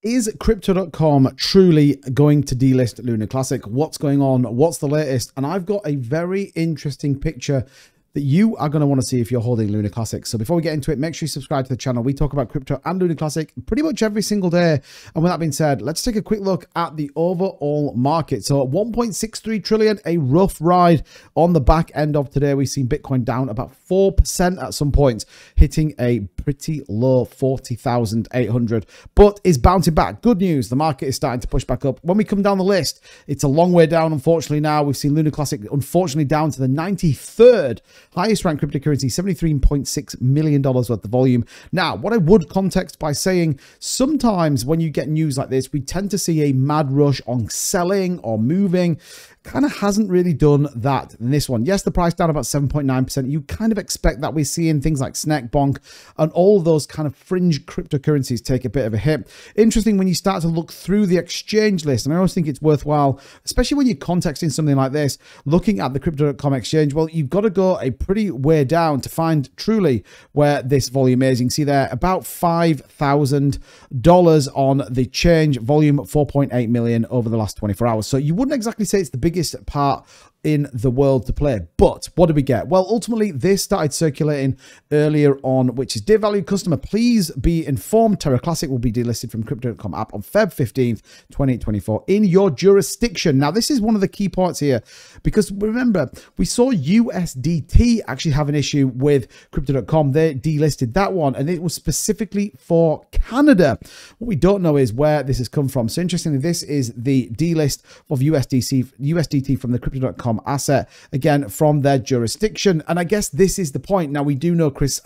Is Crypto.com truly going to delist Luna Classic? What's going on? What's the latest? And I've got a very interesting picture that you are going to want to see if you're holding Luna Classic. So before we get into it, make sure you subscribe to the channel. We talk about crypto and Luna Classic pretty much every single day. And with that being said, let's take a quick look at the overall market. So at 1.63 trillion, a rough ride on the back end of today. We've seen Bitcoin down about 4% at some points, hitting a pretty low 40,800, but is bouncing back. Good news, the market is starting to push back up. When we come down the list, it's a long way down, unfortunately. Now we've seen Luna Classic unfortunately down to the 93rd highest ranked cryptocurrency, $73.6 million worth of volume. Now, what I would context by saying, sometimes when you get news like this, we tend to see a mad rush on selling or moving. Kind of hasn't really done that in this one. Yes, the price down about 7.9%. You kind of expect that. We're seeing things like Snack Bonk and all those kind of fringe cryptocurrencies take a bit of a hit. Interesting when you start to look through the exchange list, and I always think it's worthwhile, especially when you're contexting something like this, looking at the Crypto.com exchange. Well, you've got to go a pretty way down to find truly where this volume is. You can see there about $5,000 on the change volume, 4.8 million over the last 24 hours. So you wouldn't exactly say it's the biggest part in the world to play. But what did we get? Well, ultimately, this started circulating earlier on, which is, dear valued customer, please be informed Terra Classic will be delisted from Crypto.com app on Feb 15th, 2024 in your jurisdiction. Now, this is one of the key points here, because remember, we saw USDT actually have an issue with Crypto.com. They delisted that one, and it was specifically for Canada. What we don't know is where this has come from. So interestingly, this is the delist of USDT from the Crypto.com asset, again, from their jurisdiction. And I guess this is the point. Now, we do know Chris,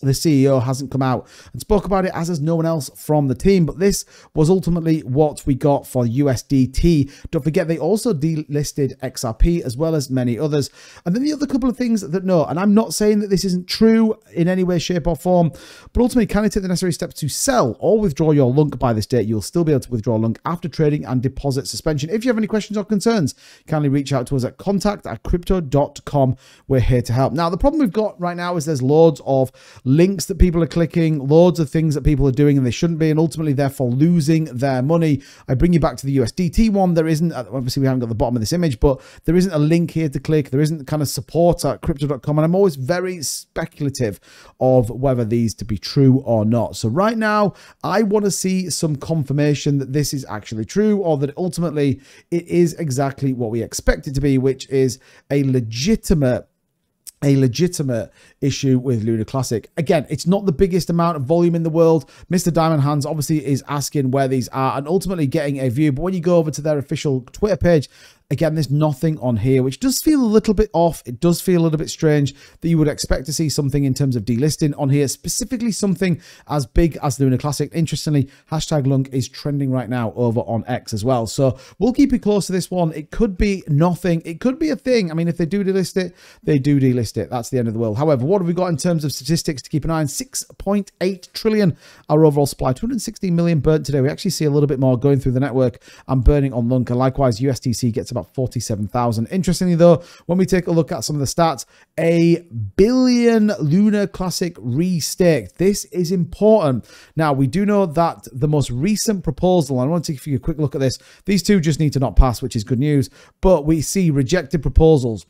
the CEO, hasn't come out and spoke about it, as has no one else from the team. But this was ultimately what we got for USDT. Don't forget, they also delisted XRP as well as many others. And then the other couple of things that no, and I'm not saying that this isn't true in any way, shape or form, but ultimately, can you take the necessary steps to sell or withdraw your Lunc by this date? You'll still be able to withdraw Lunc after trading and deposit suspension. If you have any questions or concerns, kindly reach out to us at contact@crypto.com. We're here to help. Now, the problem we've got right now is there's loads of links that people are clicking, loads of things that people are doing and they shouldn't be, and ultimately therefore losing their money. I bring you back to the USDT one. There isn't, obviously we haven't got the bottom of this image, but there isn't a link here to click. There isn't kind of support at crypto.com, and I'm always very speculative of whether these to be true or not. So right now, I want to see some confirmation that this is actually true, or that ultimately it is exactly what we expect it to be, which is a legitimate issue with Luna Classic. Again, it's not the biggest amount of volume in the world. Mr. Diamond Hands obviously is asking where these are and ultimately getting a view. But when you go over to their official Twitter page, again, there's nothing on here, which does feel a little bit off. It does feel a little bit strange that you would expect to see something in terms of delisting on here, specifically something as big as Luna Classic. Interestingly, hashtag Lunc is trending right now over on X as well. So we'll keep it close to this one. It could be nothing. It could be a thing. I mean, if they do delist it, they do delist it. That's the end of the world. However, what have we got in terms of statistics to keep an eye on? 6.8 trillion, our overall supply. 216 million burnt today. We actually see a little bit more going through the network and burning on Lunc. And likewise, USDC gets about 47,000. Interestingly though, when we take a look at some of the stats, 1 billion Luna Classic restaked. This is important. Now, we do know that the most recent proposal, and I want to give you a quick look at this. These two just need to not pass, which is good news, but we see rejected proposals,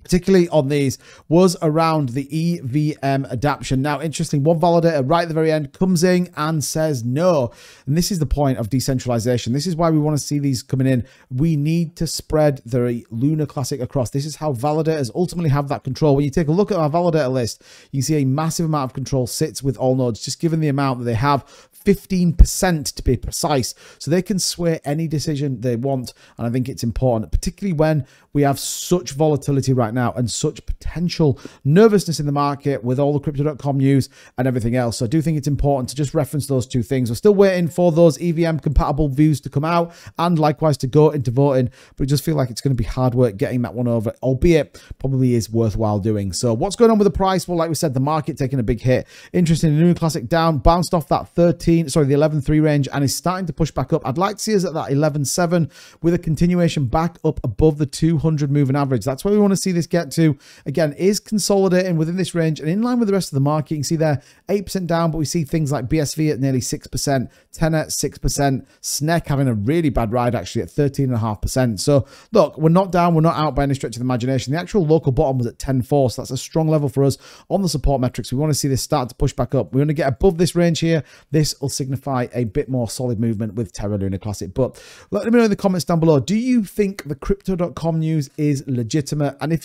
particularly on these, was around the EVM adaptation. Now, interesting, one validator right at the very end comes in and says no. And this is the point of decentralization. This is why we want to see these coming in. We need to spread the Luna Classic across. This is how validators ultimately have that control. When you take a look at our validator list, you see a massive amount of control sits with all nodes, just given the amount that they have. 15% to be precise, so they can sway any decision they want. And I think it's important, particularly when we have such volatility right now and such potential nervousness in the market with all the crypto.com news and everything else. So I do think it's important to just reference those two things. We're still waiting for those EVM compatible views to come out and likewise to go into voting, but it just feel like it's going to be hard work getting that one over, albeit probably is worthwhile doing. So what's going on with the price? Well, like we said, the market taking a big hit. Interesting, the Luna Classic down, bounced off that 13 11.3 range and is starting to push back up. I'd like to see us at that 11.7 with a continuation back up above the 200 moving average. That's where we want to see this get to. Again, is consolidating within this range and in line with the rest of the market. You can see there 8% down, but we see things like BSV at nearly 6%, Tenor 6%, SNEC having a really bad ride actually at 13.5%. So look, we're not down, we're not out by any stretch of the imagination. The actual local bottom was at 10.4, so that's a strong level for us on the support metrics. We want to see this start to push back up. We want to get above this range here. This will signify a bit more solid movement with Terra Luna Classic. But let me know in the comments down below, do you think the crypto.com news is legitimate? And if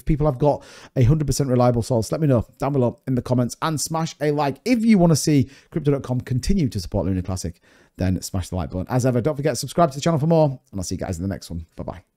people have got 100% reliable source, let me know down below in the comments and smash a like. If you want to see crypto.com continue to support Luna Classic, then smash the like button. As ever, don't forget to subscribe to the channel for more, and I'll see you guys in the next one. Bye-bye.